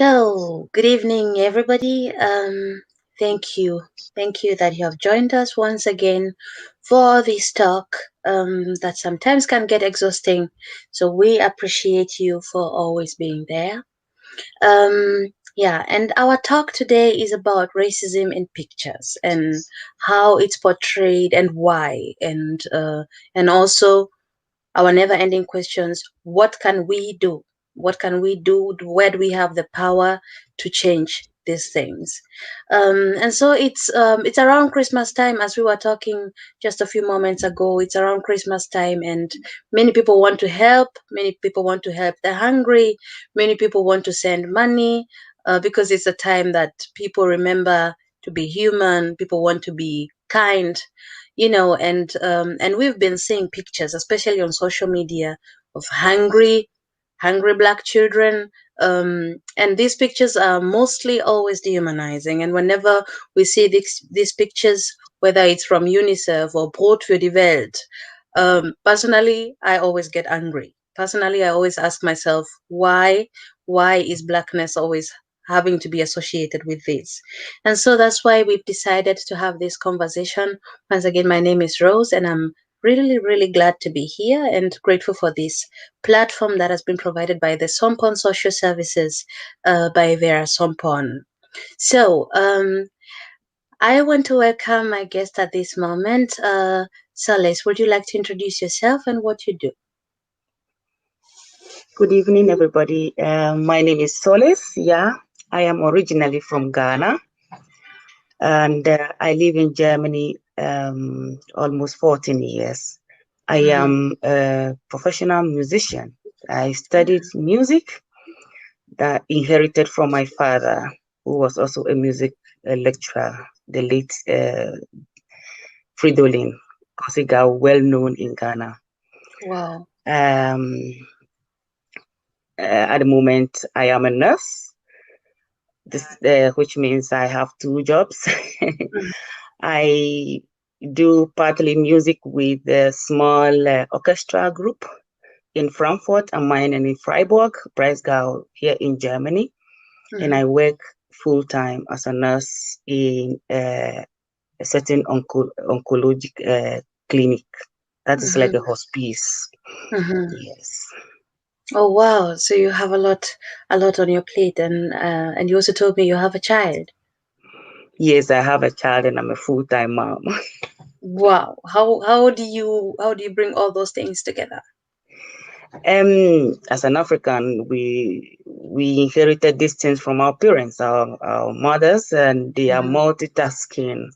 So, good evening, everybody. Thank you. Thank you that you have joined us once again for this talk that sometimes can get exhausting. So, we appreciate you for always being there. Yeah, and our talk today is about racism in pictures and how it's portrayed and why, and also our never ending questions: what can we do? What can we do? Where do we have the power to change these things? And so it's around Christmas time, as we were talking just a few moments ago. It's around Christmas time, and many people want to help. Many people want to help the hungry. Many people want to send money, because it's a time that people remember to be human. People want to be kind, and we've been seeing pictures, especially on social media, of hungry black children. And these pictures are mostly always dehumanizing, and whenever we see these pictures, whether it's from UNICEF or Brot für die Welt, personally I always get angry. Personally, I always ask myself, why is blackness always having to be associated with this? And so that's why we've decided to have this conversation. Once again, my name is Rose, and I'm really, really glad to be here and grateful for this platform that has been provided by the Sompon Social Services, by Vera Sompon. So, I want to welcome my guest at this moment. Solis, would you like to introduce yourself and what you do? Good evening, everybody. My name is Solis. Yeah, I am originally from Ghana, and I live in Germany almost 14 years. I am a professional musician. I studied music that inherited from my father, who was also a music lecturer, the late Fridolin Kosiga, well known in Ghana. Wow. At the moment, I am a nurse, which means I have two jobs. I do partly music with a small orchestra group in Frankfurt am Main and in Freiburg, Breisgau, here in Germany. And I work full-time as a nurse in a certain oncologic clinic. That is like a hospice. Yes. Oh wow! So you have a lot on your plate, and you also told me you have a child. Yes, I have a child and I'm a full-time mom. Wow! How do you bring all those things together? As an African, we inherited these things from our parents, our mothers, and they are multitasking.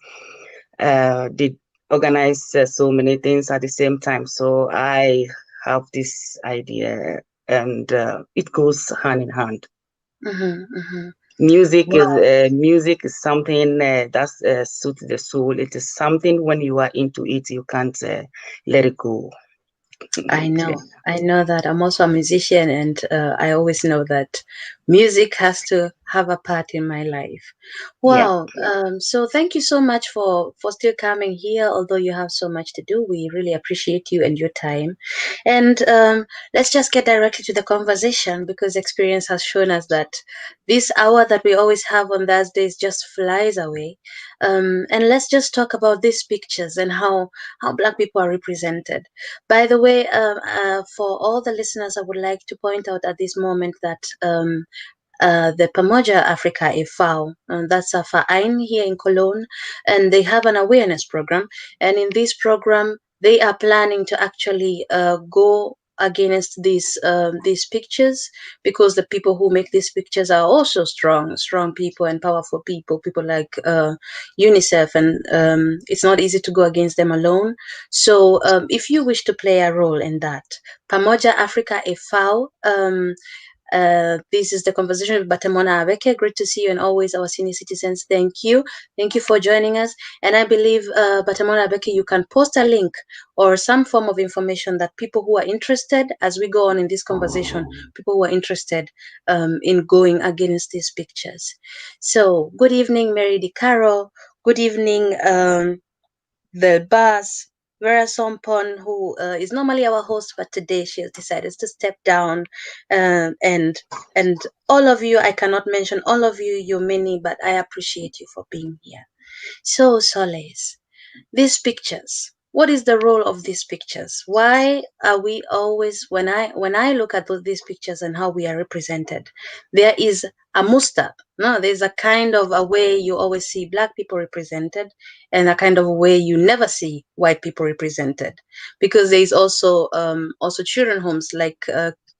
They organize so many things at the same time. So I have this idea, and it goes hand in hand. Music is something that suits the soul. It is something when you are into it, you can't let it go. I know that. I'm also a musician, and I always know that music has to have a part in my life. Yeah. Wow. So thank you so much for still coming here, although you have so much to do. We really appreciate you and your time. And let's just get directly to the conversation, because experience has shown us that this hour that we always have on Thursdays just flies away. And let's just talk about these pictures and how Black people are represented. By the way, for all the listeners, I would like to point out at this moment that the Pamoja Africa e.V., that's a Verein here in Cologne, and they have an awareness program. And in this program, they are planning to actually go against these pictures, because the people who make these pictures are also strong people and powerful people like UNICEF, and it's not easy to go against them alone. So if you wish to play a role in that, Pamoja Africa e.V., this is the conversation with Batamona Abeke. Great to see you, and always our senior citizens. Thank you. Thank you for joining us. And I believe, Batamona Abeke, you can post a link or some form of information that people who are interested, as we go on in this conversation, people who are interested in going against these pictures. So, good evening, Mary Di Caro. Good evening, the Bas. Vera Sompon, who is normally our host, but today she has decided to step down. And all of you, I cannot mention all of you, you're many, but I appreciate you for being here. So, Solace, these pictures, what is the role of these pictures? Why are we always, when I look at these pictures and how we are represented, there is a muster, no, there's a kind of a way you always see black people represented, and a kind of a way you never see white people represented, because there is also children homes like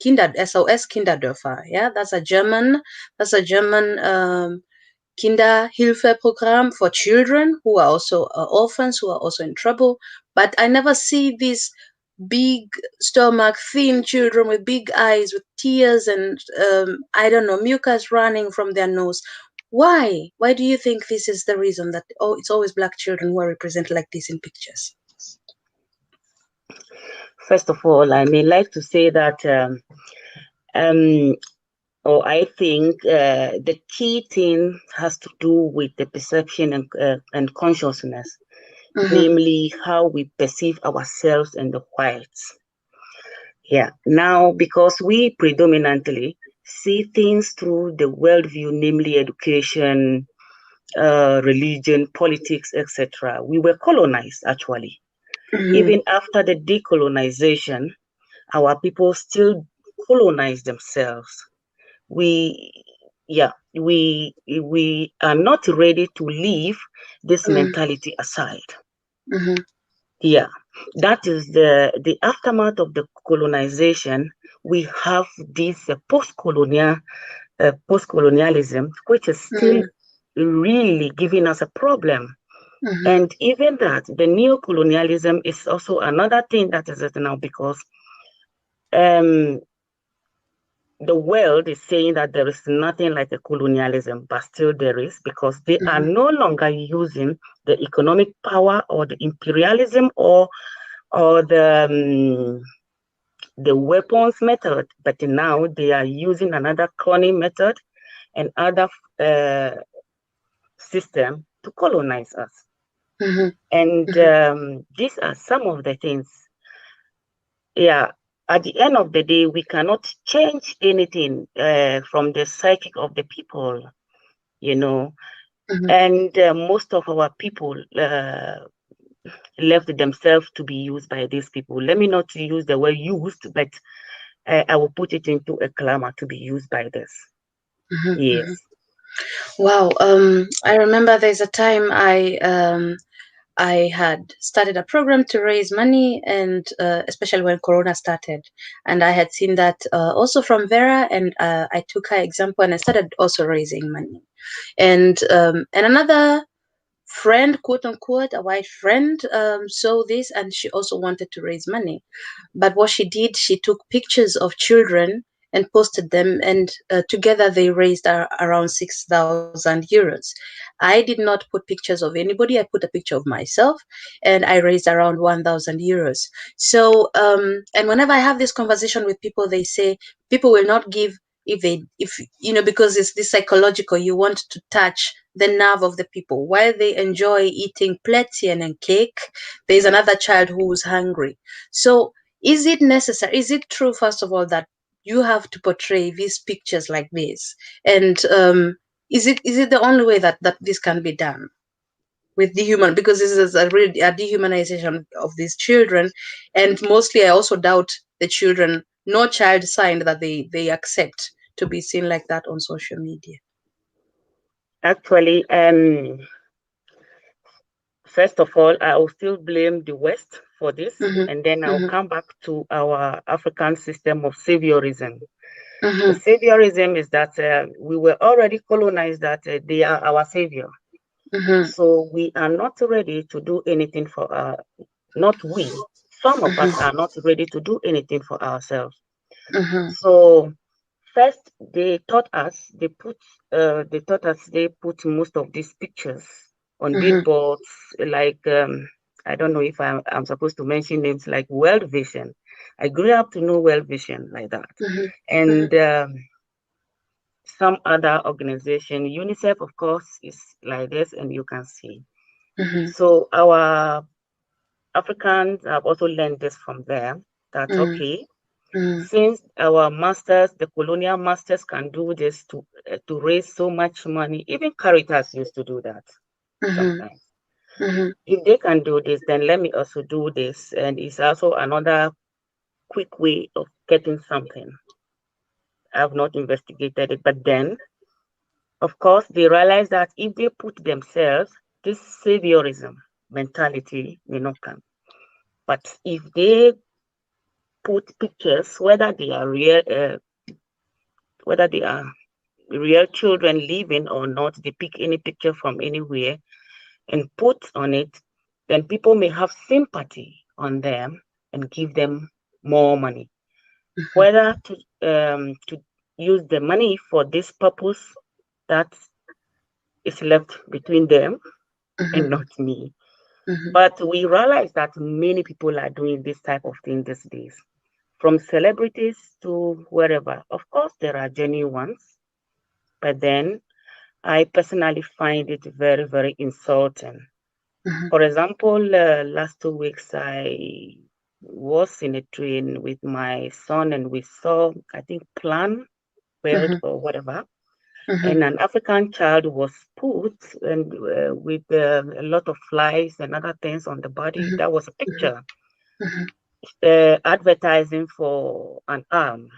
Kinder SOS Kinderdörfer. Yeah, that's a German Kinderhilfe-Programm for children who are also orphans, who are also in trouble. But I never see these big stomach, thin children with big eyes, with tears and I don't know, mucus running from their nose. Why? Why do you think this is the reason that it's always black children who are represented like this in pictures? First of all, I may like to say that um, I think the key thing has to do with the perception and consciousness, Mm-hmm. namely how we perceive ourselves and the whites. Yeah. Now, because we predominantly see things through the worldview, namely education, religion, politics, etc., we were colonized actually. Mm-hmm. Even after the decolonization, our people still colonize themselves. We, yeah, we are not ready to leave this mentality aside. Mm-hmm. Yeah, that is the aftermath of the colonization. We have this post-colonialism, which is still really giving us a problem. Mm-hmm. And even that, the neo-colonialism is also another thing that is it now, because um, the world is saying that there is nothing like a colonialism, but still there is, because they are Mm-hmm. no longer using the economic power or the imperialism or the weapons method, but now they are using another cloning method and other uh, system to colonize us. Mm-hmm. And these are some of the things. Yeah, at the end of the day, we cannot change anything from the psychic of the people, you know. Mm-hmm. And most of our people left themselves to be used by these people. Let me not use the word used, but I will put it into a clamor to be used by this. Mm-hmm. Yes. Mm-hmm. Wow. I remember there's a time I had started a program to raise money, and especially when Corona started, and I had seen that also from Vera, and I took her example, and I started also raising money, and another friend, quote unquote, a white friend, saw this, and she also wanted to raise money. But what she did, she took pictures of children and posted them, and together they raised around 6,000 euros. I did not put pictures of anybody. I put a picture of myself, and I raised around 1,000 euros. So, and whenever I have this conversation with people, they say people will not give if because it's this psychological. You want to touch the nerve of the people while they enjoy eating plätzchen and cake. There is another child who is hungry. So is it necessary? Is it true, first of all, that you have to portray these pictures like this? And is it the only way that this can be done with dehuman? Because this is a dehumanization of these children, and mostly I also doubt the children. No child signed that they accept to be seen like that on social media. Actually, first of all, I will still blame the West for this, Mhm. and then I'll Mhm. come back to our African system of saviorism. The Mhm. saviorism is that we were already colonized, that they are our savior. Mhm. So we are not ready to do anything for not we. Some of us Mhm. are not ready to do anything for ourselves. Mhm. So first, they taught us they put most of these pictures on Mhm. billboards, like I don't know if I'm supposed to mention names like World Vision. I grew up to know World Vision like that, Mhm. and some other organization. UNICEF, of course, is like this, and you can see. Mhm. So our Africans have also learned this from them, that mm, okay, mm, since our masters, the colonial masters, can do this to raise so much money, even Caritas used to do that mhm, sometimes. mhm, If they can do this, then let me also do this. And it's also another quick way of getting something. I've not investigated it, but then, of course, they realize that if they put themselves, this saviorism mentality may not come. But if they put pictures, whether they are real children living or not, they pick any picture from anywhere and put on it, then people may have sympathy on them and give them more money. mhm, Whether to use the money for this purpose, that is left between them and mhm, not me. mhm, But we realize that many people are doing this type of thing these days, from celebrities to wherever. Of course, there are genuine ones, but then I personally find it very, very insulting. mhm, For example, last 2 weeks, I was in a train with my son and we saw, I think, Plan World mhm, or whatever, mhm, and an African child was put and with a lot of flies and other things on the body. mhm, That was a mhm, picture mhm, advertising for an arm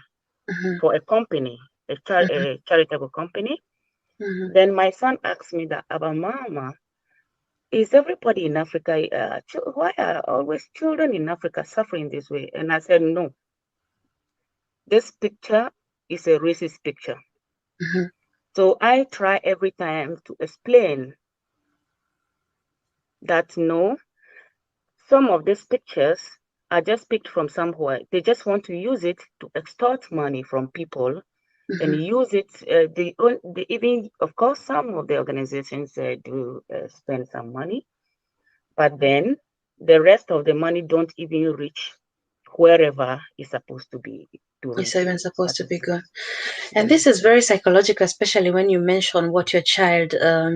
mhm, for a company, mhm, a charitable company. mhm, Then my son asked me that, about Mama, is everybody in Africa, why are always children in Africa suffering this way? And I said, no, this picture is a racist picture. mhm, So I try every time to explain that no, some of these pictures are just picked from somewhere. They just want to use it to extort money from people and mhm. use it. They even, of course, some of the organizations do spend some money, but then the rest of the money don't even reach wherever it's supposed to be to It's reach. even supposed That to is be it. good. And Mm. this is very psychological, especially when you mention what your child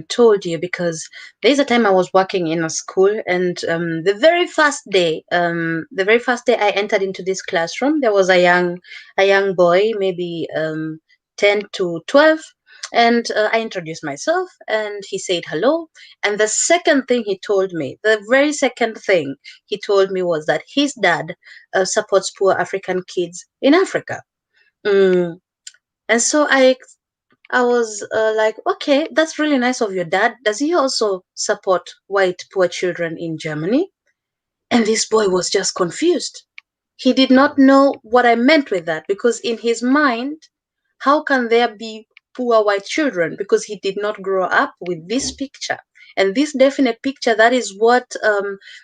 told you, because there's a time I was working in a school, and the very first day I entered into this classroom, there was a young boy, maybe 10 to 12, and I introduced myself, and he said hello. And the second thing he told me, the very second thing he told me was that his dad supports poor African kids in Africa. Mm. And so I was like, okay, that's really nice of your dad. Does he also support white poor children in Germany? And this boy was just confused. He did not know what I meant with that, because in his mind, how can there be poor white children? Because he did not grow up with this picture. And this definite picture, that is what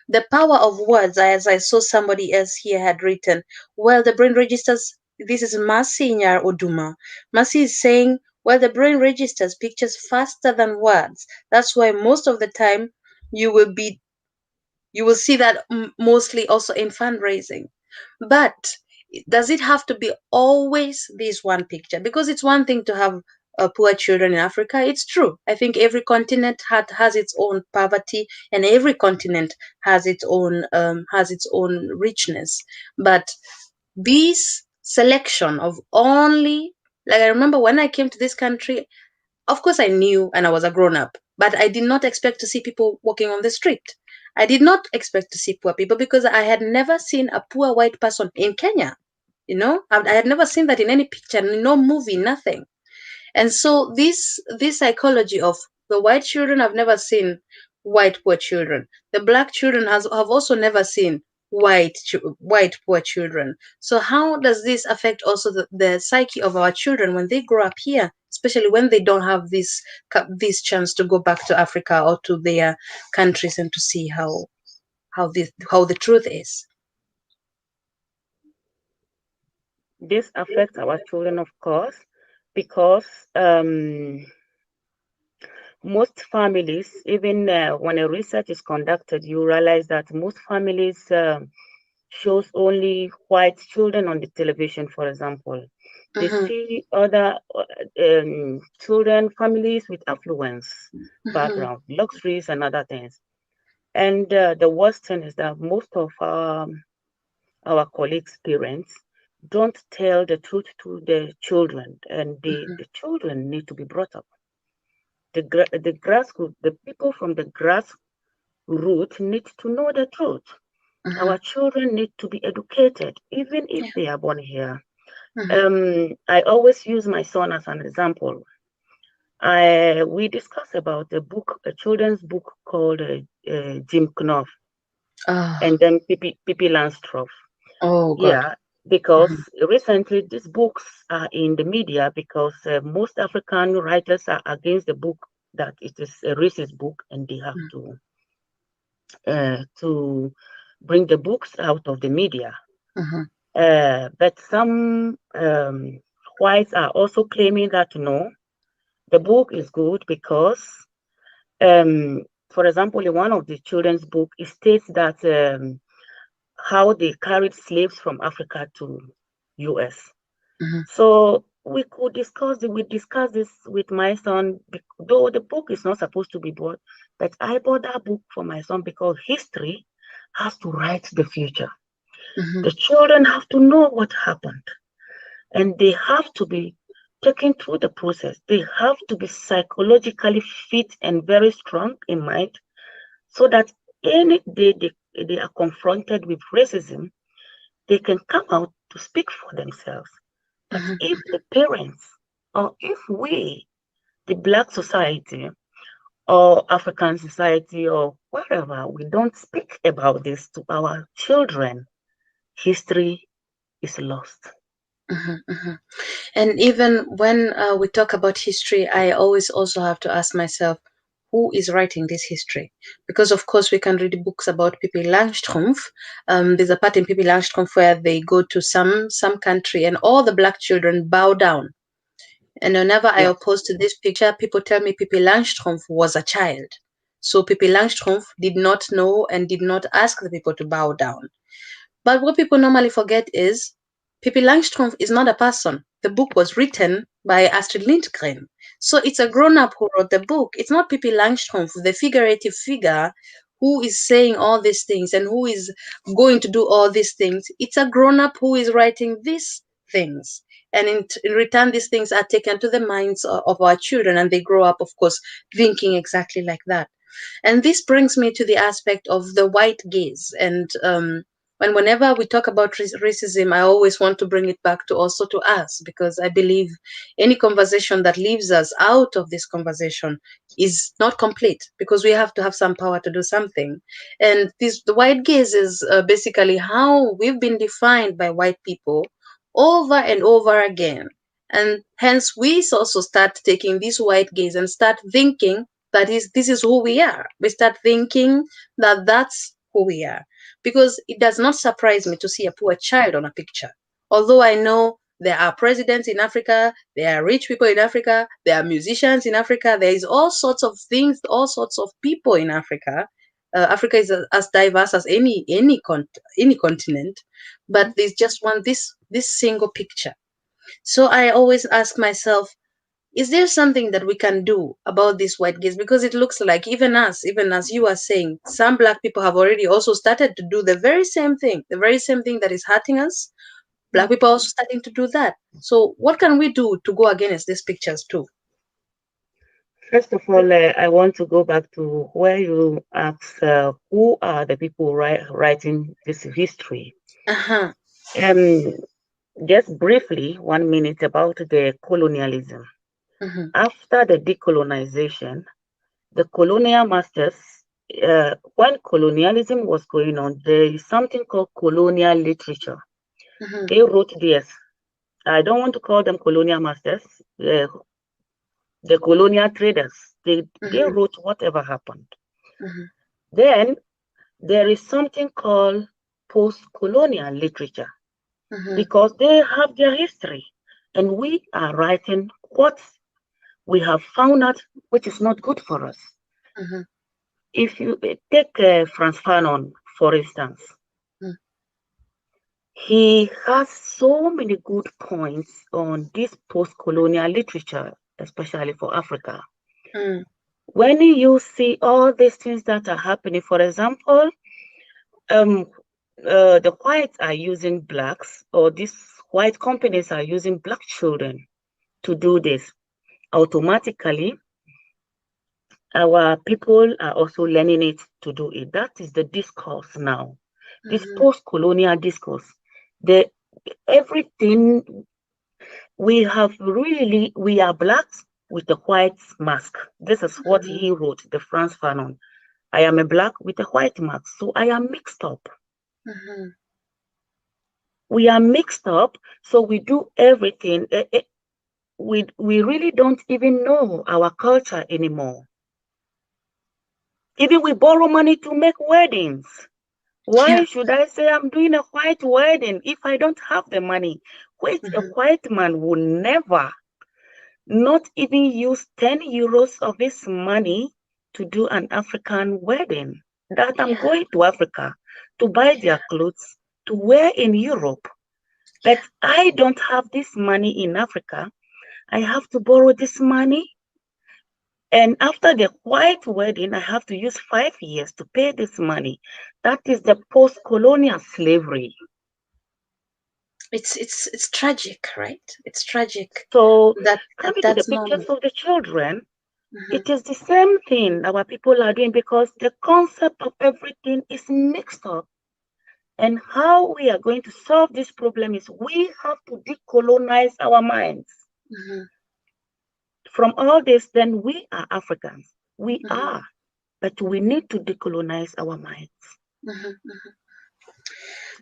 the power of words, as I saw somebody else here had written. Well, the brain registers, this is Masi Nyar Oduma. Masi is saying, well, the brain registers pictures faster than words. That's why most of the time you will be you will see that mostly also in fundraising. But does it have to be always this one picture? Because it's one thing to have poor children in Africa. It's true. I think every continent has its own poverty, and every continent has its own richness. But this selection of only, like, I remember when I came to this country, of course, I knew and I was a grown up, but I did not expect to see people walking on the street. I did not expect to see poor people because I had never seen a poor white person in Kenya. I had never seen that in any picture, no movie, nothing. And so this psychology of the white children have never seen white poor children. The black children have also never seen white poor children. So how does this affect also the psyche of our children when they grow up here, especially when they don't have this chance to go back to Africa or to their countries and to see how the truth is. This affects our children, of course, because most families, even when a research is conducted, you realize that most families shows only white children on the television, for example. They Mm-hmm, see other children, families with affluence, mm-hmm, background, luxuries, and other things. And the worst thing is that most of our colleagues' parents don't tell the truth to the children, and the children need to be brought up. The grassroots, the people from the grassroots need to know the truth. Mhm. Our children need to be educated, even if Yeah. they are born here. Mhm. I always use my son as an example. We discussed about a children's book called Jim Knopf Ah. and then Pippi Langstrumpf. Oh God. Yeah, because Mhm. recently these books are in the media because most African writers are against the book that it is a racist book and they have to bring the books out of the media. Mhm. But some whites are also claiming that no, the book is good because, for example, in one of the children's book, it states that how they carried slaves from Africa to U.S. Mhm. So we discussed this with my son, though the book is not supposed to be bought, but I bought that book for my son because history has to write the future. Mhm. The children have to know what happened and they have to be taken through the process. They have to be psychologically fit and very strong in mind so that any day they are confronted with racism, they can come out to speak for themselves. But Mhm. if the parents or if we, the Black society or African society or wherever, we don't speak about this to our children, history is lost. Mhm. Mhm. And even when we talk about history, I always also have to ask myself, who is writing this history? Because of course we can read books about Pippi Langstrumpf. There's a part in Pippi Langstrumpf where they go to some country and all the black children bow down. And whenever I Yeah. oppose to this picture, people tell me Pippi Langstrumpf was a child. So Pippi Langstrumpf did not know and did not ask the people to bow down. But what people normally forget is Pippi Langstrumpf is not a person. The book was written by Astrid Lindgren. So it's a grown up who wrote the book. It's not Pippi Langstrumpf, the figurative figure who is saying all these things and who is going to do all these things. It's a grown up who is writing these things. And in return, these things are taken to the minds of our children, and they grow up, of course, thinking exactly like that. And this brings me to the aspect of the white gaze. And whenever we talk about racism, I always want to bring it back to also to us, because I believe any conversation that leaves us out of this conversation is not complete, because we have to have some power to do something. And this the white gaze is basically how we've been defined by white people over and over again. And hence we also start taking this white gaze and start thinking that is this is who we are. We start thinking that that's who we are, because it does not surprise me to see a poor child on a picture. Although I know there are presidents in Africa, there are rich people in Africa, there are musicians in Africa, there is all sorts of things, all sorts of people in Africa. Africa is as diverse as any continent, but there's just one this single picture. So I always ask myself, is there something that we can do about this white gaze? Because it looks like even as you are saying, some black people have already also started to do the very same thing that is hurting us. Black people are also starting to do that. So what can we do to go against these pictures too? First of all, I want to go back to where you asked who are the people writing this history. Uh-huh. Um, just briefly, 1 minute about the colonialism. Mm-hmm. After the decolonization, the colonial masters, when colonialism was going on, there is something called colonial literature. Mm-hmm. They wrote this. I don't want to call them colonial masters, the colonial traders. They Mm-hmm. wrote whatever happened. Mm-hmm. Then there is something called post-colonial literature Mm-hmm. because they have their history. And we are writing what we have found out, which is not good for us. Mm-hmm. If you take Franz Fanon, for instance, he has so many good points on this post colonial literature, especially for Africa. Mm-hmm. When you see all these things that are happening, for example, um, the whites are using blacks, or these white companies are using black children to do this. Automatically, our people are also learning it to do it. That is the discourse now. This Mm-hmm. post-colonial discourse. The everything we have really, we are blacks with a white mask. This is what Mm-hmm. he wrote, the Franz Fanon. I am a black with a white mask, so I am mixed up. Mm-hmm. We are mixed up, so we do everything. We really don't even know our culture anymore. Even we borrow money to make weddings. Yeah. Why should I say I'm doing a white wedding if I don't have the money? Which a Mm-hmm. white man would never, not even use 10 euros of his money to do an African wedding. That I'm Yeah. going to Africa to buy Yeah. their clothes to wear in Europe. But I don't have this money in Africa. I have to borrow this money. And after the white wedding, I have to use 5 years to pay this money. That is the post colonial slavery. It's tragic, right? It's tragic So, that at coming to that the pictures moment. of the children, Mm-hmm. it is the same thing our people are doing because the concept of everything is mixed up. And how we are going to solve this problem is we have to decolonize our minds. Mm-hmm. From all this, then we are Africans. We Mm-hmm. are, but we need to decolonize our minds. Mm-hmm.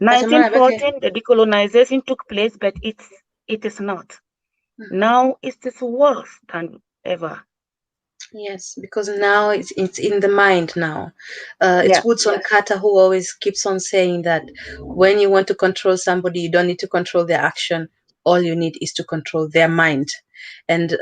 But okay. 1914, the decolonization took place, but it is not. Now it is worse than ever. Yes, because now it's in the mind now. It's Yeah, Woodson Carter who always keeps on saying that when you want to control somebody, you don't need to control their action. All you need is to control their mind. And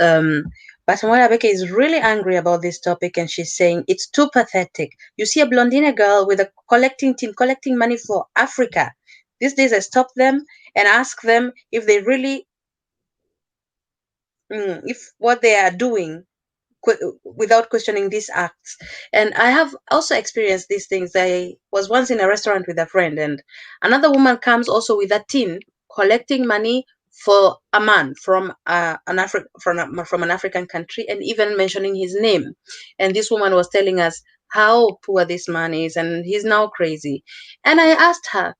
but Samuela Beke is really angry about this topic, and she's saying it's too pathetic. You see a blondina girl with a collecting team collecting money for Africa. These days, I stop them and ask them if they really, if what they are doing without questioning these acts. And I have also experienced these things. I was once in a restaurant with a friend, and another woman comes also with a tin collecting money for a man from from an African country, and even mentioning his name. And this woman was telling us how poor this man is, and he's now crazy. And I asked her,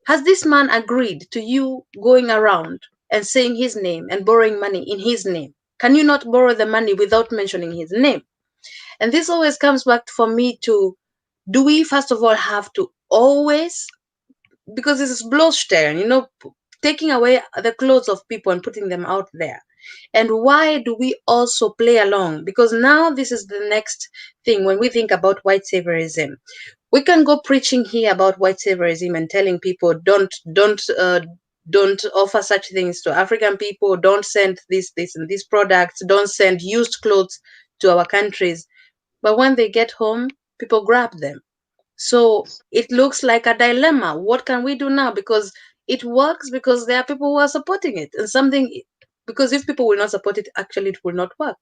has this man agreed to you going around and saying his name and borrowing money in his name? Can you not borrow the money without mentioning his name? And this always comes back for me to, do we first of all have to always, because this is bloßstellen, taking away the clothes of people and putting them out there. And why do we also play along? Because now this is the next thing when we think about white saviorism. We can go preaching here about white saviorism and telling people don't offer such things to African people, don't send this and these products, don't send used clothes to our countries. But when they get home, people grab them. So it looks like a dilemma. What can we do now? Because it works because there are people who are supporting it. And something, because if people will not support it, actually it will not work.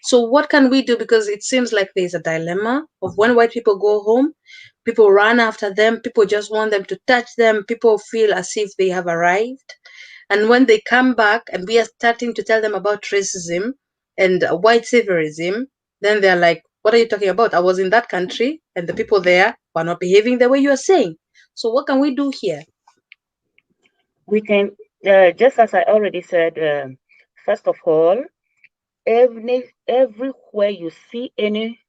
So what can we do? Because it seems like there's a dilemma of when white people go home, people run after them, people just want them to touch them, people feel as if they have arrived. And when they come back and we are starting to tell them about racism and white saviorism, then they're like, what are you talking about? I was in that country and the people there were not behaving the way you are saying. So what can we do here? we can, just as I already said, first of all, everywhere you see any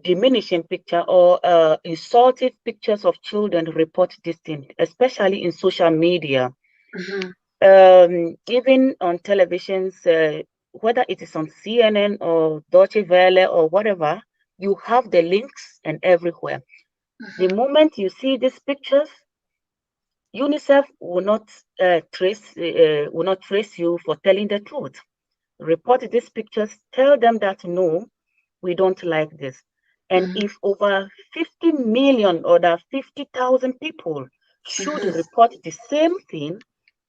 diminishing picture or insultive pictures of children, report this thing, especially in social media, Mm-hmm. even on televisions, whether it is on CNN or Deutsche Welle or whatever, you have the links and everywhere. The Mm-hmm. moment you see these pictures, UNICEF will not trace you for telling the truth. Report these pictures, tell them that no, we don't like this. And Mm-hmm. if over 50 million or 50,000 people should Mm-hmm. report the same thing,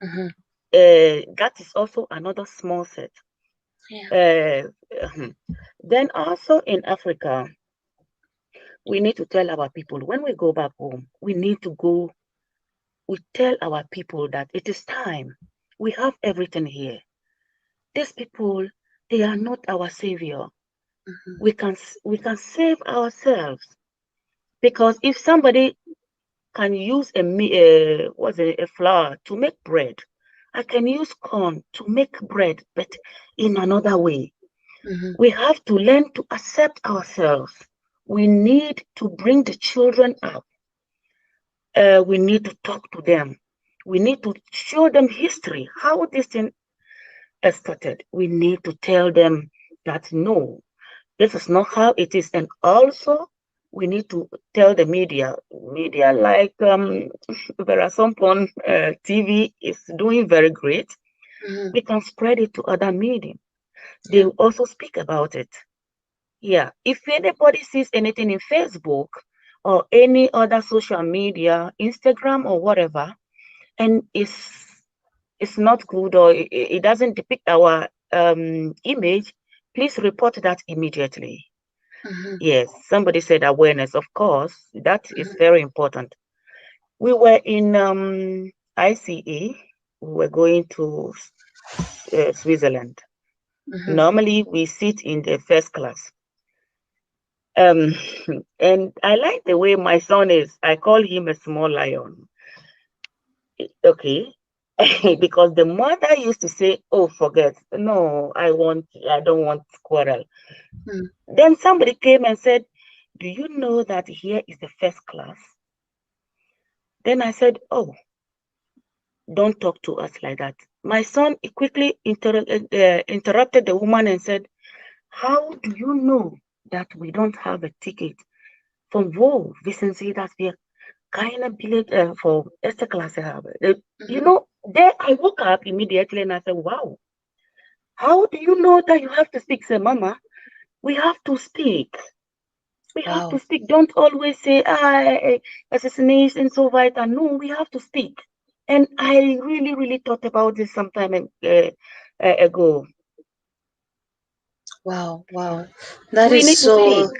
Mm-hmm. that is also another small set. Yeah. Uh, then also in Africa, we need to tell our people when we go back home, we need to go, we tell our people that it is time. We have everything here. These people, they are not our savior. Mhm. We can save ourselves because if somebody can use a flour to make bread, I can use corn to make bread, but in another way. Mhm. We have to learn to accept ourselves. We need to bring the children up. We need to talk to them. We need to show them history, how this thing started. We need to tell them that no, this is not how it is. And also, we need to tell the media like Verasopon TV is doing very great. Mhm. We can spread it to other media. They Yeah. also speak about it. Yeah, if anybody sees anything in Facebook or any other social media, Instagram or whatever, and it's not good or it doesn't depict our image, please report that immediately. Mhm. Yes, somebody said awareness. Of course, that is Mhm. very important. We were in ICE. We were going to Switzerland. Mhm. Normally, we sit in the first class. Um, and I like the way my son is. I call him a small lion. Okay. Because the mother used to say, "Oh, forget. No, I don't want quarrel." Mhm. Then somebody came and said, "Do you know that here is the first class?" Then I said, "Oh, don't talk to us like that." My son quickly interrupted the woman and said, "How do you know that we don't have a ticket from wo? Wissen Sie, dass wir keine Billett for Erste Klasse haben?" Mhm. There I woke up immediately and I said, "Wow, how do you know that you have to speak?" Say, "Mama, we have to speak. We have to Wow. speak. Don't always say, assassination and so vital. No, we have to speak." And I really, really thought about this some time ago. Wow. Wow. That We is need to speak. so.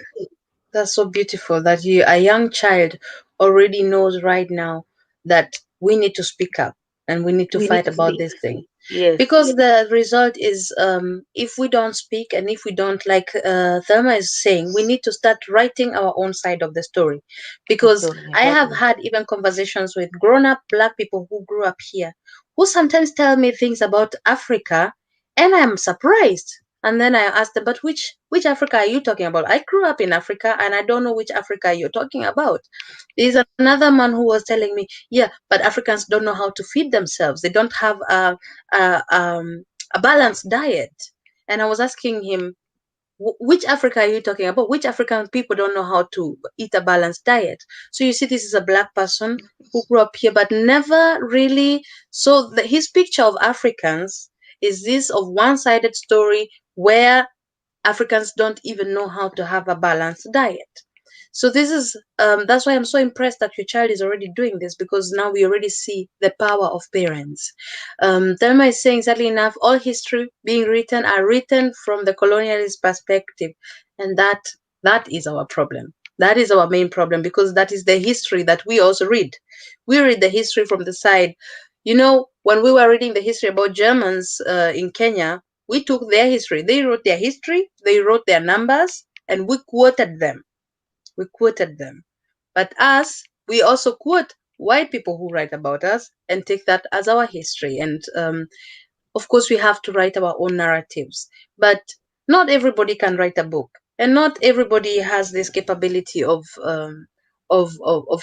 That's so beautiful that a young child already knows right now that we need to speak up and we need to We need fight to about speak. this thing. Yes, Because the result is, if we don't speak and if we don't, like Thelma is saying, we need to start writing our own side of the story. the Because story, I have exactly. had even conversations with grown up black people who grew up here, who sometimes tell me things about Africa, and I'm surprised. And then I asked them, but which Africa are you talking about? I grew up in Africa and I don't know which Africa you're talking about. There's another man who was telling me, yeah, but Africans don't know how to feed themselves. They don't have a balanced diet. And I was asking him, which Africa are you talking about? Which African people don't know how to eat a balanced diet? So you see, this is a black person who grew up here, but never really. So his picture of Africans is this of one-sided story where Africans don't even know how to have a balanced diet. So this is that's why I'm so impressed that your child is already doing this, because now we already see the power of parents. Thelma is saying, sadly enough, all history being written are written from the colonialist perspective, and that is our problem. That is our main problem, because that is the history that we also read. We read the history from the side. When we were reading the history about Germans in Kenya, we took their history. They wrote their history, they wrote their numbers, and we quoted them. We quoted them. But us, we also quote white people who write about us and take that as our history. And of course, we have to write our own narratives. But not everybody can write a book, and not everybody has this capability of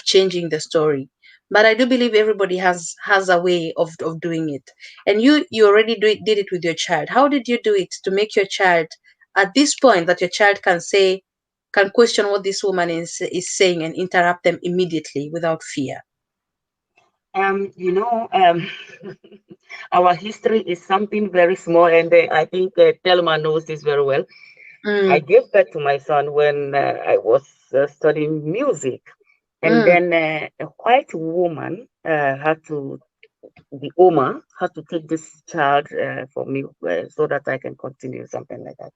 changing the story. But I do believe everybody has a way of doing it. And you already did it with your child. How did you do it to make your child at this point that your child can question what this woman is saying and interrupt them immediately without fear? Um, you know, um, our history is something very small, and I think Telma knows this very well. I Mm, gave birth to my son when I was studying music, and mm, then a white woman had to the Oma had to take this child for me so that I can continue something like that.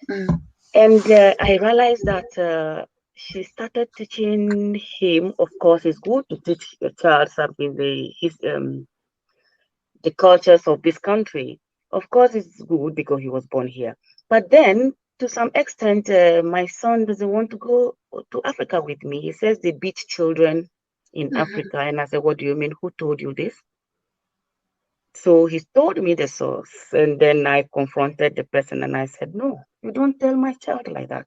Mm, And I realized that she started teaching him. Of course, it's good to teach a child something the cultures of this country. Of course, it's good because he was born here. But then, to some extent, my son doesn't want to go to Africa with me. He says they beat children in mhm, Africa. And I said, what do you mean? Who told you this? So he told me the source. And then I confronted the person and I said, no, you don't tell my child like that.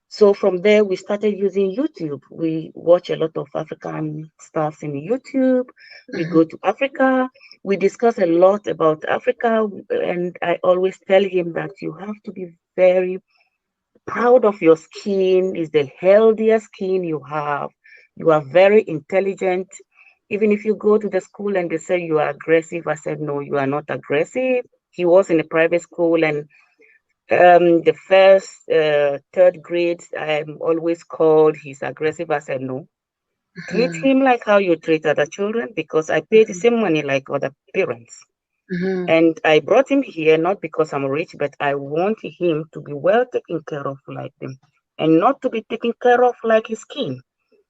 So from there, we started using YouTube. We watch a lot of African stuff in YouTube. We mhm, go to Africa. We discuss a lot about Africa. And I always tell him that you have to be very proud of your skin. It's the healthiest skin you have. You are very intelligent. Even if you go to the school and they say you are aggressive, I said, no, you are not aggressive. He was in a private school and the first, third grade, I'm always called he's aggressive. I said, no, treat mhm, him like how you treat other children because I pay the same money like other parents. mhm, And I brought him here not because I'm rich, but I want him to be well taken care of like them and not to be taken care of like his skin.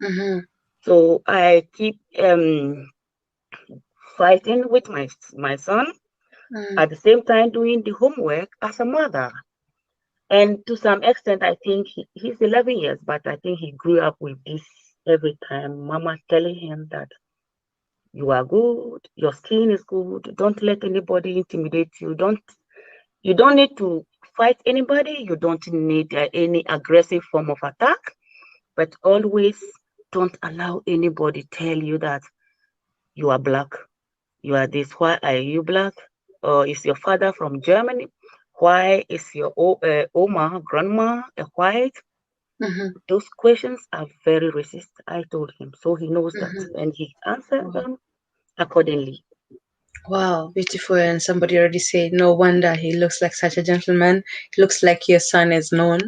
mhm, So I keep fighting with my son mhm, at the same time doing the homework as a mother. And to some extent, I think he's 11 years, but I think he grew up with this every time. Mama telling him that you are good, your skin is good. Don't let anybody intimidate you. You don't need to fight anybody. You don't need any aggressive form of attack, but always don't allow anybody tell you that you are black. You are this. Why are you black? Or is your father from Germany? Why is your Oma, grandma, a white? mhm, Those questions are very racist, I told him. So he knows that. mhm. And he answered Wow. them accordingly. Wow, beautiful. And somebody already said, no wonder he looks like such a gentleman. He looks like your son is known.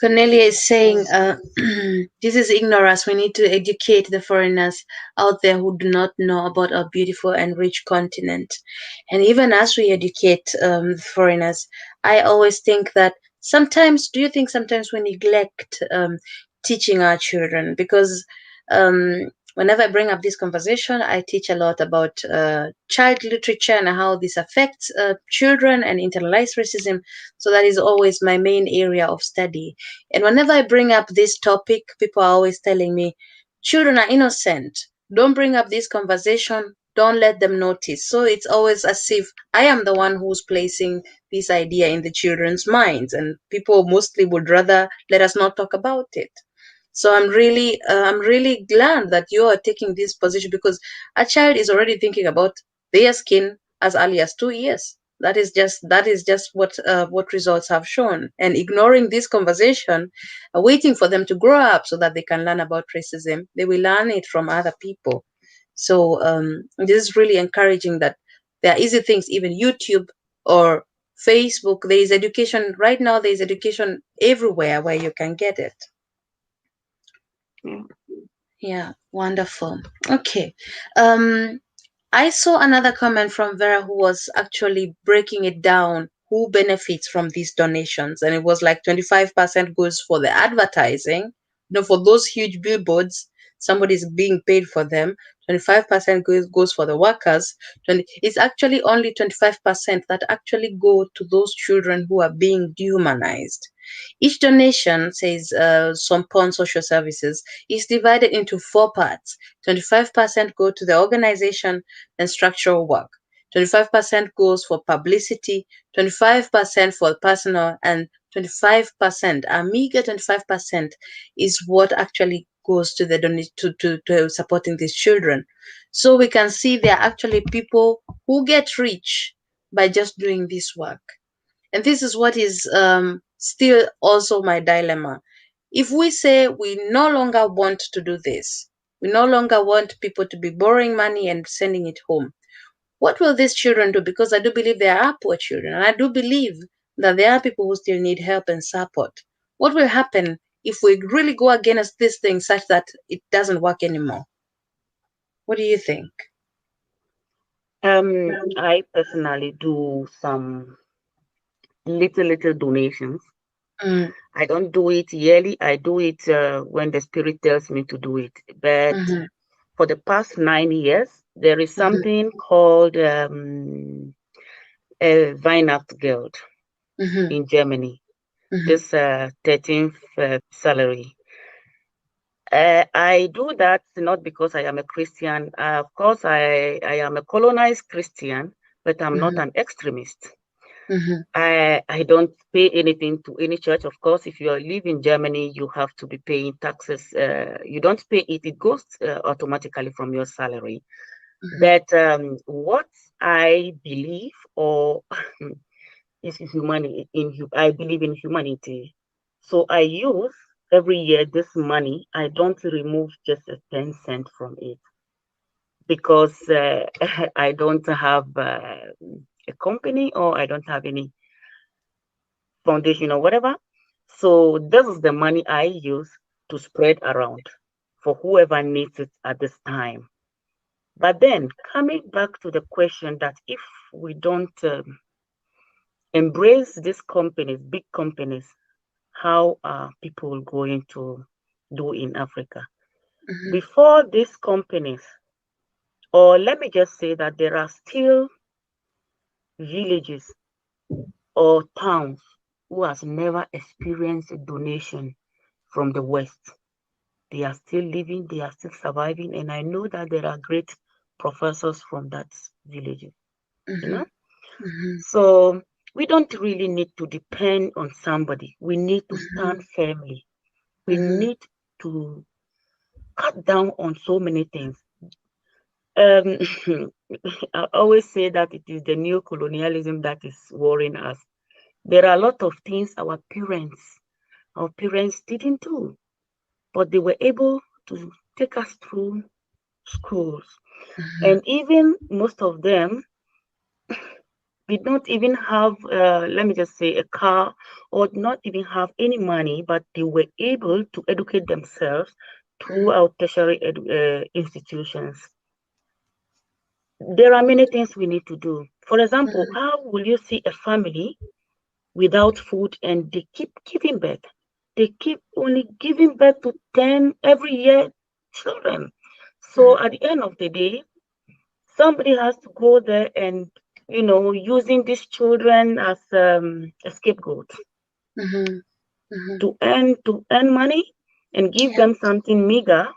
Cornelia is saying, this is ignorance. We need to educate the foreigners out there who do not know about our beautiful and rich continent. And even as we educate the foreigners, I always think that sometimes, do you think sometimes we neglect teaching our children? Because whenever I bring up this conversation, I teach a lot about child literature and how this affects children and internalized racism. So that is always my main area of study. And whenever I bring up this topic, people are always telling me, children are innocent. Don't bring up this conversation. Don't let them notice. So it's always as if I am the one who's placing this idea in the children's minds, and people mostly would rather let us not talk about it. So I'm really glad that you are taking this position because a child is already thinking about their skin as early as 2 years. That is just what results have shown. And ignoring this conversation, waiting for them to grow up so that they can learn about racism, they will learn it from other people. So this is really encouraging that there are easy things, even YouTube or Facebook. There is education right now. There is education everywhere where you can get it. Yeah. Yeah, wonderful. Okay. Um, I saw another comment from Vera who was actually breaking it down who benefits from these donations. And it was like 25% goes for the advertising, for those huge billboards, somebody's being paid for them. 25% goes for the workers. 20, it's actually only 25% that actually go to those children who are being dehumanized. Each donation, says Sompon Social Services, is divided into four parts. 25% go to the organization and structural work. 25% goes for publicity, 25% for personal, and 25%, a meager 25%, is what actually goes to the to supporting these children. So we can see there are actually people who get rich by just doing this work. And this is what is still also my dilemma. If we say we no longer want to do this, we no longer want people to be borrowing money and sending it home, what will these children do? Because I do believe there are poor children, and I do believe that there are people who still need help and support. What will happen if we really go against this thing such that it doesn't work anymore? What do you think? I personally do some little donations. Mm, I don't do it yearly. I do it when the spirit tells me to do it. But mhm, for the past 9 years, there is mhm, something called a Weihnachtgeld mhm, in Germany. mhm, This 13th salary. I do that not because I am a Christian. Of course, I am a colonized Christian, but I'm not mhm, an extremist. mhm, I don't pay anything to any church. Of course, if you live in Germany, you have to be paying taxes. You don't pay it; it goes automatically from your salary. mhm, But what I believe, or is humanity. I believe in humanity, so I use every year this money. I don't remove just a 10 cent from it because I don't have a company or I don't have any foundation or whatever. So this is the money I use to spread around for whoever needs it at this time. But then coming back to the question that if we don't embrace these companies, big companies, how are people going to do in Africa? mhm, Before these companies, or let me just say that there are still villages or towns who has never experienced a donation from the West. They are still living, they are still surviving, and I know that there are great professors from that village, you mhm, know. mhm, So we don't really need to depend on somebody. We need to mhm, stand firmly. We mhm, need to cut down on so many things. Um, I always say that it is the new colonialism that is worrying us. There are a lot of things our parents didn't do, but they were able to take us through schools. mhm, And even most of them did not even have, let me just say, a car or not even have any money, but they were able to educate themselves through our tertiary institutions. There are many things we need to do. For example, mhm, how will you see a family without food and they keep giving birth? They keep only giving birth to 10 every year children. So at the end of the day, somebody has to go there and, using these children as a scapegoat mhm, mhm. to earn money and give Yeah, them something meager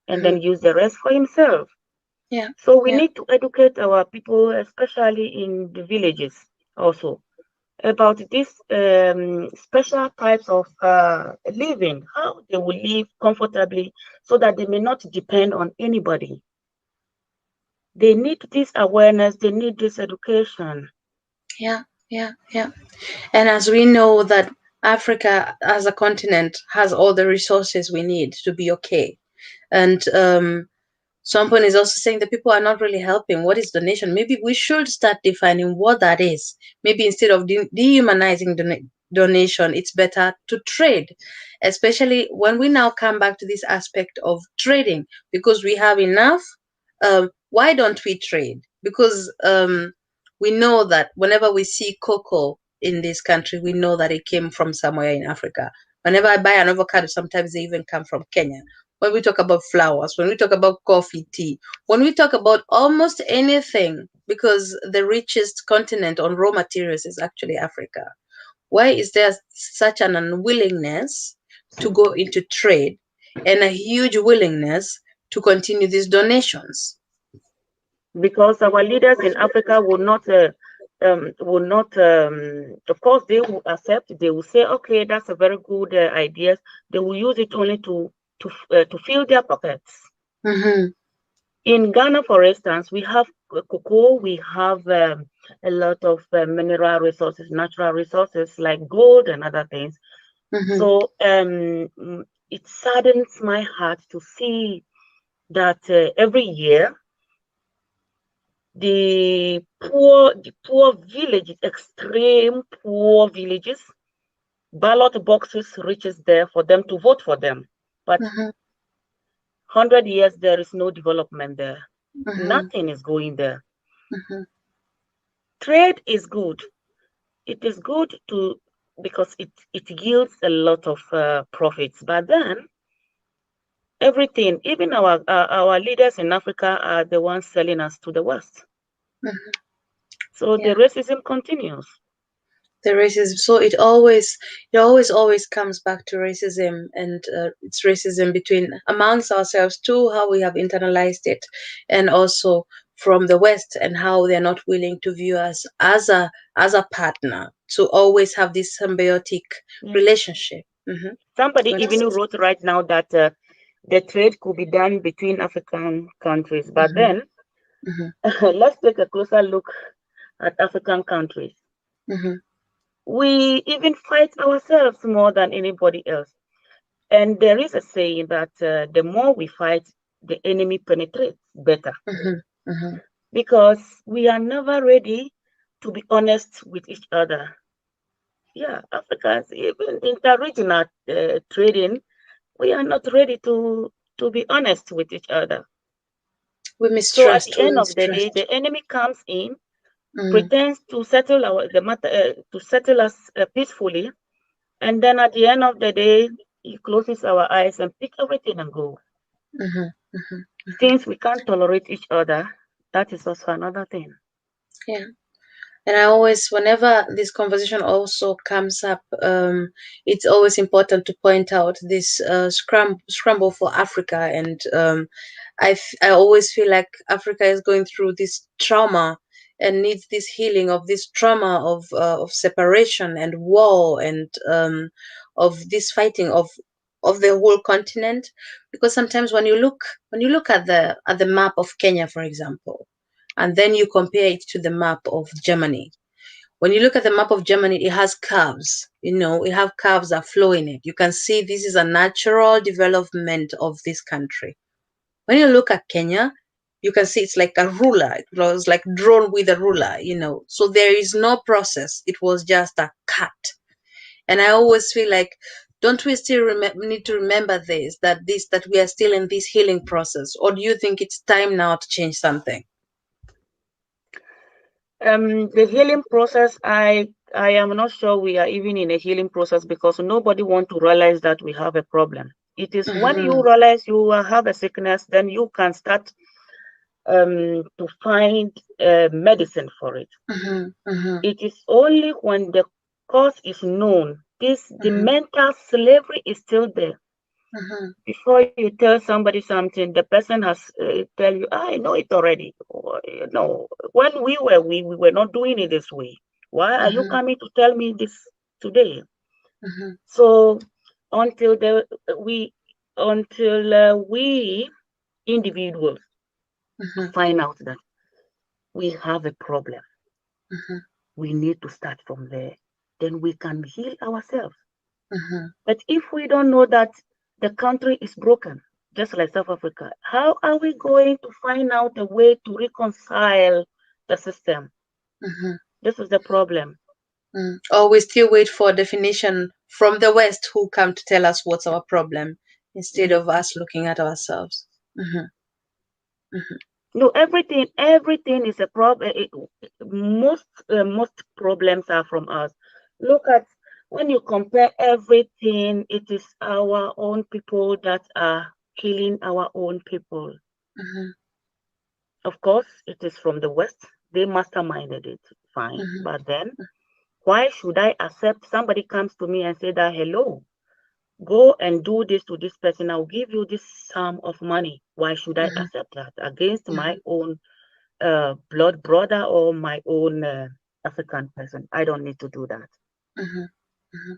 and then mhm, use the rest for himself. yeah, So we yeah. need to educate our people, especially in the villages also, about these special types of living, how they will live comfortably so that they may not depend on anybody. They need this awareness, they need this education. Yeah, yeah, yeah. And as we know that Africa as a continent has all the resources we need to be okay. And someone is also saying that people are not really helping. What is donation? Maybe we should start defining what that is. Maybe instead of dehumanizing donation, it's better to trade, especially when we now come back to this aspect of trading because we have enough. Why don't we trade? Because we know that whenever we see cocoa in this country, we know that it came from somewhere in Africa. Whenever I buy an avocado, sometimes they even come from Kenya. When we talk about flowers, when we talk about coffee, tea, when we talk about almost anything, because the richest continent on raw materials is actually Africa. Why is there such an unwillingness to go into trade and a huge willingness to continue these donations? Because our leaders in Africa will not, of course, they will accept. They will say, okay, that's a very good idea. They will use it only to fill their pockets. Mm-hmm, In Ghana, for instance, we have cocoa, we have a lot of mineral resources, natural resources like gold and other things. mm-hmm, So it saddens my heart to see that every year the poor villages, extreme poor villages, ballot boxes reaches there for them to vote for them. But mm-hmm, 100 years there is no development there. mm-hmm, Nothing is going there. Mhm. Trade is good. It is good to because it yields a lot of profits. But then everything, even our leaders in Africa are the ones selling us to the West. Mhm. So the Yeah. racism continues. The racism. So it always comes back to racism, and it's racism between amongst ourselves too, how we have internalized it, and also from the West, and how they're not willing to view us as a partner, to always have this symbiotic Yeah. relationship. Mm-hmm. Somebody Going to even say. wrote right now that the trade could be done between African countries. But Mm-hmm. then Mm-hmm. let's take a closer look at African countries. Mm-hmm. We even fight ourselves more than anybody else. And there is a saying that the more we fight, the enemy penetrates better Mm-hmm. Mm-hmm. because we are never ready to be honest with each other. Yeah, Africans, even interregional trading, we are not ready to be honest with each other. We So at the mistrust. We end of the day, mistrust. the enemy comes in, Mm. pretends to settle the matter, to settle us peacefully, and then at the end of the day, he closes our eyes and pick everything and go. Mm-hmm. Mm-hmm. Mm-hmm. Since we can't tolerate each other, that is also another thing. Yeah. And I always, whenever this conversation also comes up, it's always important to point out this scramble for Africa. And I always feel like Africa is going through this trauma and needs this healing of this trauma of separation and war, and of this fighting of the whole continent. Because sometimes when you look at the map of Kenya, for example, and then you compare it to the map of Germany. When you look at the map of Germany, it has curves. It have curves that flow in it. You can see this is a natural development of this country. When you look at Kenya, you can see it's like a ruler. It was like drawn with a ruler. So there is no process. It was just a cut. And I always feel like, don't we still need to remember that we are still in this healing process, or do you think it's time now to change something? The healing process, I am not sure we are even in a healing process because nobody want to realize that we have a problem. It is when you Mm-hmm. realize you have a sickness, then you can start to find medicine for it. Mm-hmm. Mm-hmm. It is only when the cause is known, the Mm-hmm. mental slavery is still there. Mm-hmm. Before you tell somebody something, the person has tell you, I know it already. Or, when we were not doing it this way. Why are you Mm-hmm. coming to tell me this today? Mm-hmm. So until the we individuals Mm-hmm. find out that we have a problem, Mm-hmm. we need to start from there. Then we can heal ourselves. Mm-hmm. But if we don't know that the country is broken, just like South Africa, how are we going to find out a way to reconcile the system? Mm-hmm. This is the problem. Mm. Or we still wait for a definition from the West, who come to tell us what's our problem, instead Yeah. of us looking at ourselves. Mm-hmm. Mm-hmm. No, everything is a problem. Most problems are from us. Look at when you compare everything, it is our own people that are killing our own people. Mm-hmm. Of course, it is from the West. They masterminded it, fine. Mm-hmm. But then, why should I accept somebody comes to me and say that, hello, go and do this to this person, I'll give you this sum of money. Why should I Mm-hmm. accept that against Mm-hmm. my own blood brother or my own African person? I don't need to do that. Mm-hmm. Mm-hmm.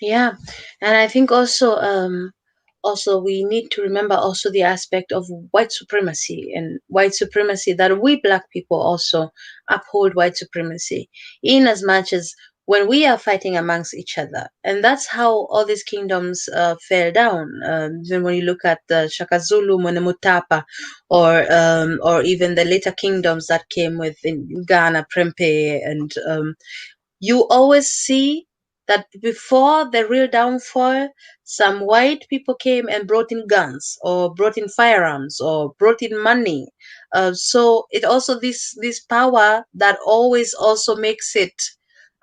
Yeah, and I think also we need to remember also the aspect of white supremacy, that we black people also uphold white supremacy, in as much as when we are fighting amongst each other. And that's how all these kingdoms fell down. Even when you look at the Shaka Zulu, Mutapa, or even the later kingdoms that came with in Ghana, Prempe, and you always see. that before the real downfall, some white people came and brought in guns or brought in firearms or brought in money. So it also this power that always also makes it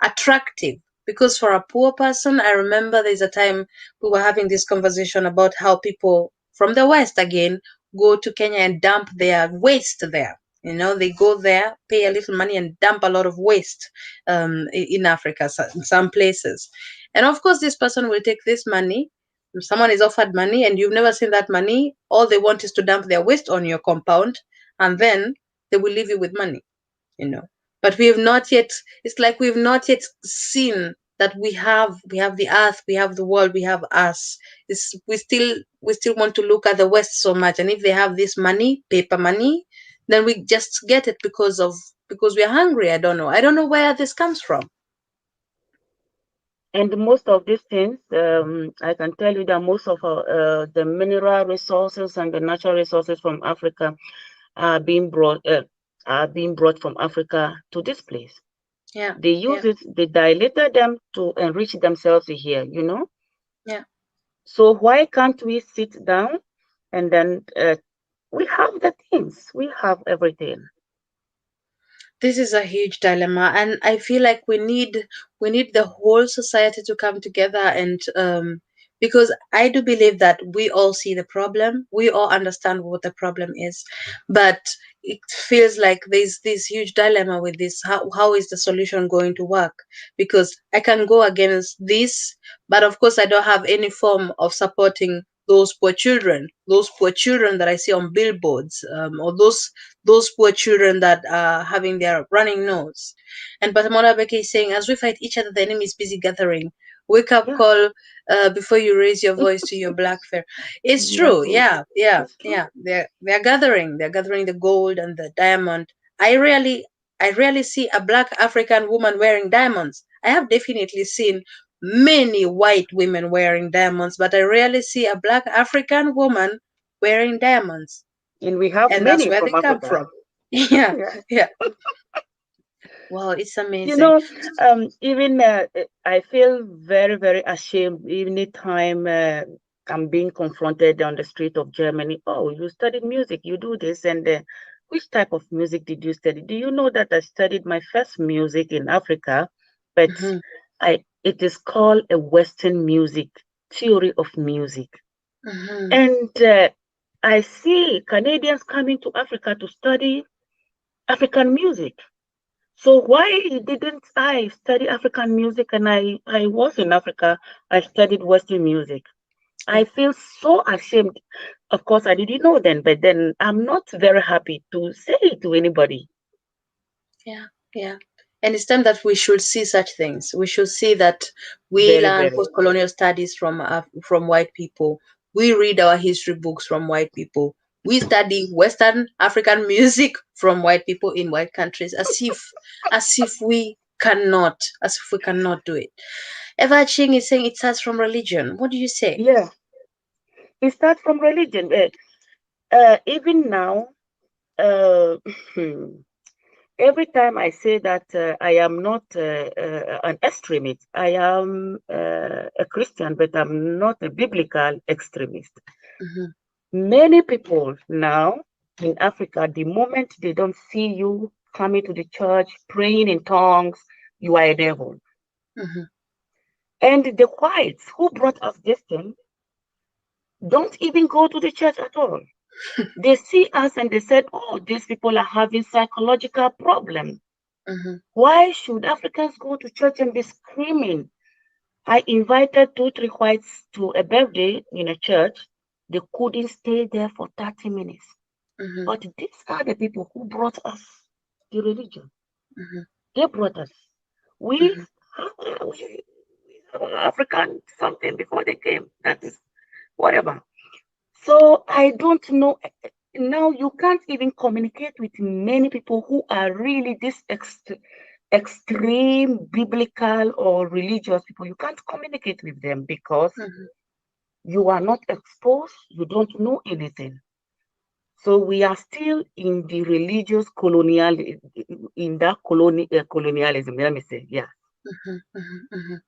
attractive. Because for a poor person, I remember there's a time we were having this conversation about how people from the West again go to Kenya and dump their waste there. They go there, pay a little money, and dump a lot of waste in Africa, in some places. And of course, this person will take this money. If someone is offered money and you've never seen that money, all they want is to dump their waste on your compound, and then they will leave you with money you know but we have not yet, it's like we've not yet seen that we have the earth, we have the world, we have us. We still want to look at the West so much, and if they have this money, paper money, then we just get it because we're hungry. I don't know where this comes from. And most of these things, I can tell you that most of the mineral resources and the natural resources from Africa are being brought from Africa to this place. Yeah, They yeah, use it, they dilated them to enrich themselves here, yeah. So why can't we sit down and then we have the things, we have everything. This is a huge dilemma, and I feel like we need the whole society to come together, and because I do believe that we all see the problem, we all understand what the problem is, but it feels like there's this huge dilemma with this. How is the solution going to work? Because I can go against this, but of course I don't have any form of supporting those poor children that I see on billboards, or those poor children that are having their running nose. And Batamola Beke is saying, as we fight each other, the enemy is busy gathering. Wake up Yeah, call before you raise your voice to your black fear. It's yeah, true. Yeah, yeah, it's true. yeah. They're gathering. They're gathering the gold and the diamond. I rarely see a black African woman wearing diamonds. I have definitely seen many white women wearing diamonds, but I rarely see a black African woman wearing diamonds, And we have and that's many where they from come Africa. from. Yeah, Yeah. yeah. Wow, it's You amazing. know, even I feel very, very ashamed anytime I'm being confronted on the street of Germany. Oh, you studied music, you do this, and which type of music did you study? Do you know that I studied my first music in Africa, but Hmm. it is called a Western music, theory of music. Hmm. And I see Canadians coming to Africa to study African music. So why didn't I study African music? And I was in Africa, I studied Western music. Yeah, I feel so ashamed. Of course, I didn't know then, but then I'm not very happy to say it to anybody. yeah, yeah. And it's time that we should see such things. We should see that we Very, learn very. post-colonial studies from white people. We read our history books from white people. We study Western African music from white people in white countries, as if we cannot do it. Eva Ching is saying it starts from religion. What do you say? Yeah, it starts from religion. Even now, uh, every time I say that I am not an extremist, I am a Christian, but I'm not a biblical extremist. Hmm. Many people now in Africa, the moment they don't see you coming to the church, praying in tongues, you are a devil. Hmm. And the whites who brought us this thing don't even go to the church at all. They see us and they said, oh, these people are having psychological problems. Hmm. Why should Africans go to church and be screaming? I invited two, three whites to a birthday in a church. They couldn't stay there for 30 minutes. Hmm. But these are the people who brought us the religion. Hmm. They brought us. We, Hmm. we African something before they came. That is whatever. So I don't know. Now you can't even communicate with many people who are really this extreme biblical or religious people. You can't communicate with them because Hmm. you are not exposed. You don't know anything. So we are still in the religious colonial, in that colonialism. Let me say, yeah. mhm, mhm, mhm.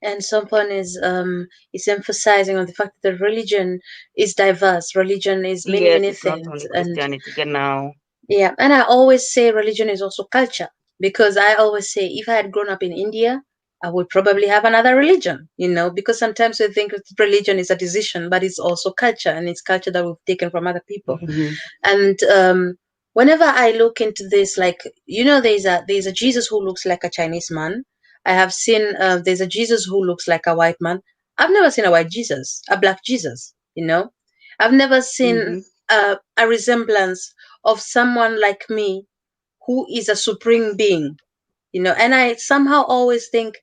And someone is emphasizing on the fact that religion is diverse. Religion is many Yes, many it's not things, only and Christianity. Now, yeah, and I always say religion is also culture, because I always say if I had grown up in India, I would probably have another religion, because sometimes we think that religion is a decision, but it's also culture, and it's culture that we've taken from other people. hmm And whenever I look into this, like, there's a Jesus who looks like a Chinese man. I have seen there's a Jesus who looks like a white man. I've never seen a white Jesus, a black Jesus. I've never seen hmm a resemblance of someone like me who is a supreme being. And I somehow always think,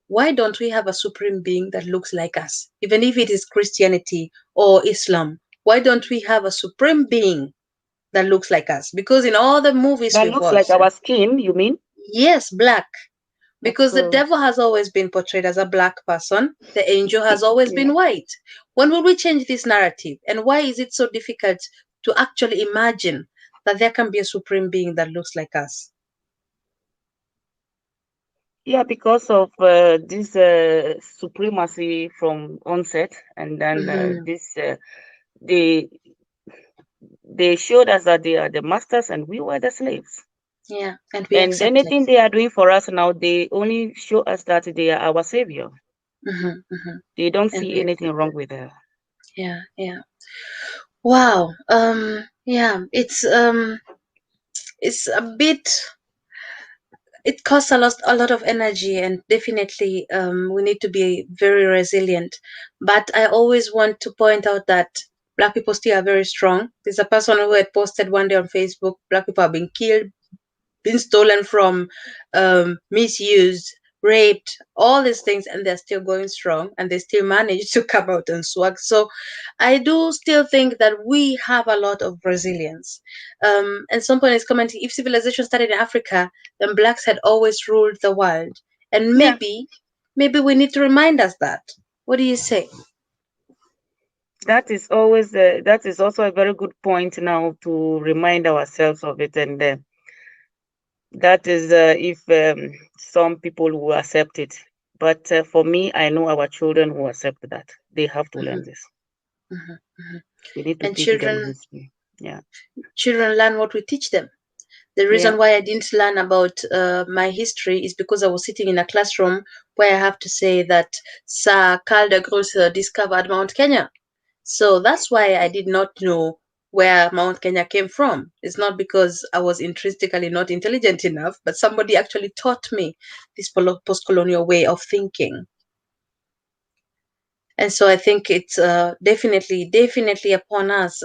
why don't we have a supreme being that looks like us, even if it is Christianity or Islam? Why don't we have a supreme being that looks like us? Because in all the movies that we've looks like watched, our skin. You mean? yes, black, That's because the so. devil has always been portrayed as a black person, the angel has always Yeah. been white. When will we change this narrative? And why is it so difficult to actually imagine that there can be a supreme being that looks like us? Yeah, because of this supremacy from onset, and then Hmm. they they showed us that they are the masters and we were the slaves. Yeah, and we And accept it. anything they are doing for us now, they only show us that they are our savior. Hmm. Hmm. They don't And see we anything accept wrong it. with her. Yeah, yeah. Wow. Yeah, it's a bit, it costs a lot of energy, and definitely we need to be very resilient. But I always want to point out that black people still are very strong. There's a person who had posted one day on Facebook, black people are being killed, been stolen from, misused, raped, all these things, and they're still going strong, and they still manage to come out and swag. So I do still think that we have a lot of resilience. And someone is commenting, if civilization started in Africa, then blacks had always ruled the world. And Yeah, maybe we need to remind us that. What do you say? that is also a very good point now to remind ourselves of it. And that is if some people will accept it. But for me, I know our children will accept that. They have to learn Hmm. this. Hmm. Hmm. We need to And teach them children, history. Yeah. children learn what we teach them. The Yeah. reason why I didn't learn about my history is because I was sitting in a classroom where I have to say that Sir Carl de Grosse discovered Mount Kenya. So that's why I did not know where Mount Kenya came from. It's not because I was intrinsically not intelligent enough, but somebody actually taught me this post-colonial way of thinking. And so I think it's definitely upon us,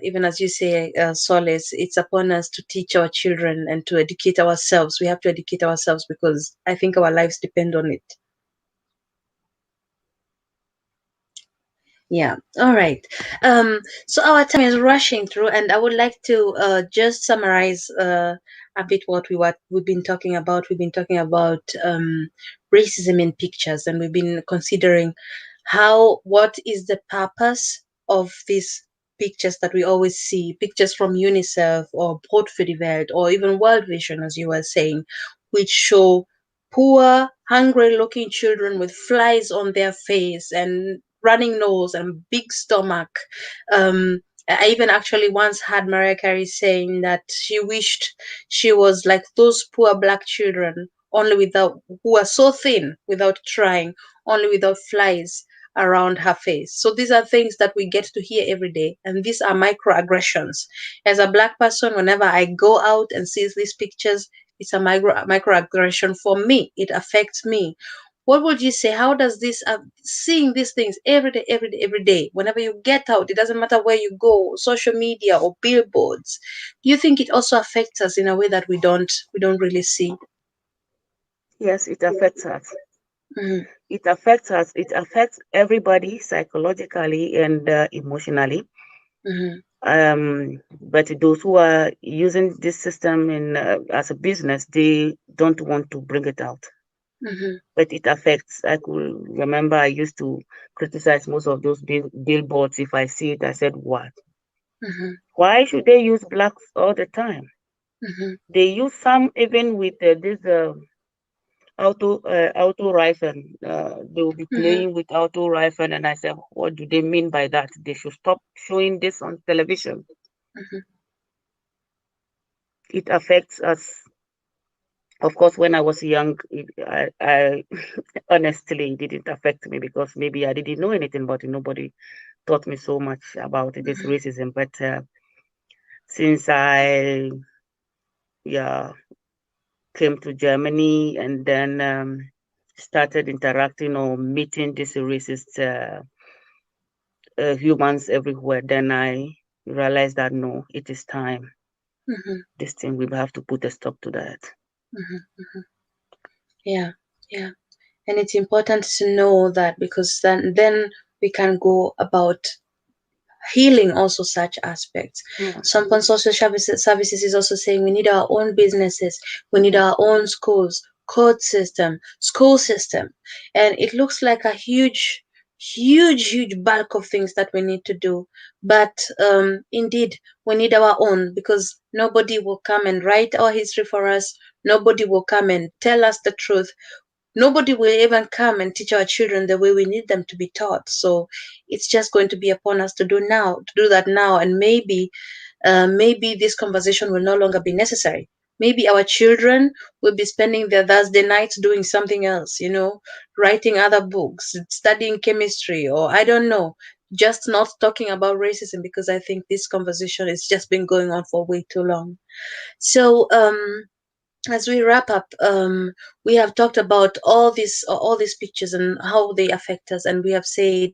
even as you say, Solace, it's upon us to teach our children and to educate ourselves. We have to educate ourselves because I think our lives depend on it. Yeah. All right. So our time is rushing through, and I would like to just summarize a bit what we've been talking about. We've been talking about racism in pictures, and we've been considering what is the purpose of these pictures that we always see, pictures from UNICEF or Brot für die Welt or even World Vision, as you were saying, which show poor, hungry-looking children with flies on their face and running nose and big stomach. Um, I even actually once had Mariah Carey saying that she wished she was like those poor black children, only without who are so thin without trying, only without flies around her face. So these are things that we get to hear every day, and these are microaggressions. As a black person, whenever I go out and see these pictures, it's a microaggression for me. It affects me. What would you say? How does this seeing these things every day, every day, every day? Whenever you get out, it doesn't matter where you go, social media or billboards. Do you think it also affects us in a way that we don't really see? Yes, it affects us. Mm-hmm. It affects us. It affects everybody psychologically and emotionally. Mm-hmm. But those who are using this system in as a business, they don't want to bring it out. Mm-hmm. But it affects. I could remember I used to criticize most of those billboards. If I see it, I said, "What? Mm-hmm. Why should they use blacks all the time?" Mm-hmm. They use some even with this. auto rifle. They will be Mhm. playing with auto rifle, and I said, what do they mean by that? They should stop showing this on television. Mhm. It affects us. Of course, when I was young, I honestly it didn't affect me because maybe I didn't know anything about it. Nobody taught me so much about this Mhm. racism. But since I yeah came to Germany and then started interacting or meeting these racist humans everywhere, then I realized that no, it is time. Mhm. This thing we have to put a stop to that. Mhm. Mhm. Yeah. Yeah. And it's important to know that, because then we can go about healing also such aspects. Yes. Some social services is also saying we need our own businesses, we need Yes. our own schools, court system, school system, and it looks like a huge bulk of things that we need to do. But indeed, we need our own, because nobody will come and write our history for us. Nobody will come and tell us the truth. Nobody will even come and teach our children the way we need them to be taught. So it's just going to be upon us to do that now. And maybe this conversation will no longer be necessary. Maybe our children will be spending their Thursday nights doing something else, writing other books, studying chemistry, or I don't know, just not talking about racism, because I think this conversation has just been going on for way too long. So, as we wrap up, we have talked about all these pictures and how they affect us, and we have said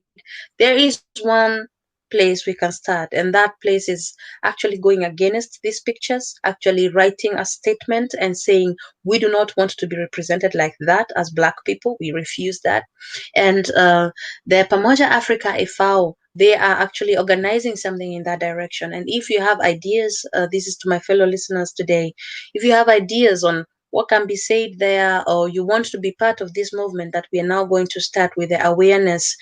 there is one place we can start, and that place is actually going against these pictures, actually writing a statement and saying we do not want to be represented like that as Black people. We refuse that. And the Pamoja Africa EFAO, they are actually organizing something in that direction. And if you have ideas, this is to my fellow listeners today, if you have ideas on what can be said there, or you want to be part of this movement that we are now going to start with the awareness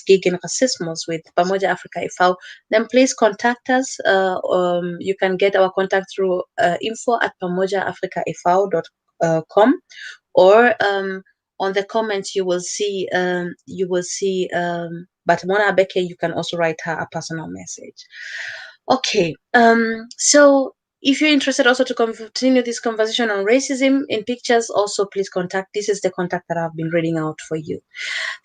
gig in racismos with Pamoja Africa IFAO, then please contact us. You can get our contact through info@pamojaafricaifao.com, or on the comments you will see but Mona Abeke, you can also write her a personal message. Okay. So if you're interested also to continue this conversation on racism in pictures, also please contact. This is the contact that I've been reading out for you.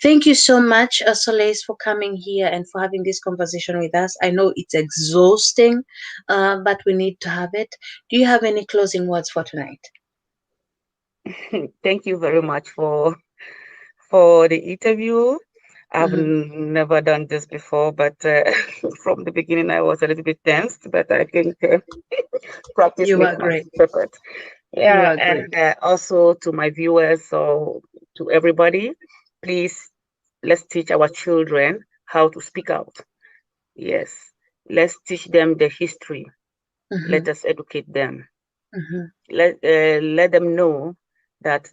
Thank you so much, Soleil, for coming here and for having this conversation with us. I know it's exhausting, but we need to have it. Do you have any closing words for tonight? Thank you very much for the interview. I've Mhm. never done this before, but from the beginning I was a little bit tensed, but I think practice You makes are great. perfect. You Yeah, are great. and also to my viewers, so to everybody, please let's teach our children how to speak out. Yes, let's teach them the history. Let Mhm. us educate them. Mhm. Let them know that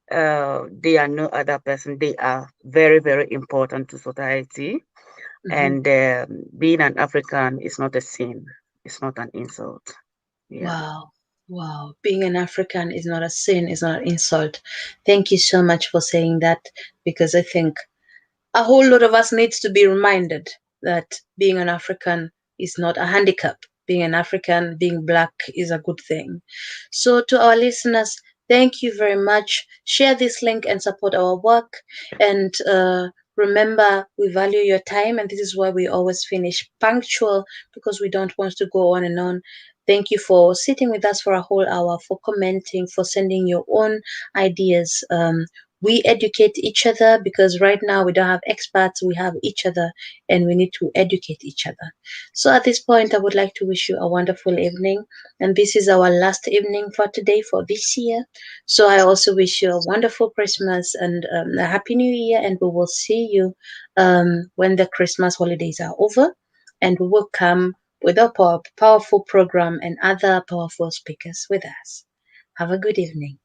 they are no other person. They are very, very important to society. Mhm. And being an African is not a sin. It's not an insult. Yeah. Wow. Wow. Being an African is not a sin, is not an insult. Thank you so much for saying that, because I think a whole lot of us needs to be reminded that being an African is not a handicap. Being an African, being Black is a good thing. So, to our listeners, thank you very much. Share this link and support our work. And remember, we value your time, and this is why we always finish punctual, because we don't want to go on and on. Thank you for sitting with us for a whole hour, for commenting, for sending your own ideas. We educate each other, because right now we don't have experts, we have each other, and we need to educate each other. So at this point, I would like to wish you a wonderful evening, and this is our last evening for today for this year. So I also wish you a wonderful Christmas and a happy new year, and we will see you when the Christmas holidays are over, and we will come with a powerful program and other powerful speakers with us. Have a good evening.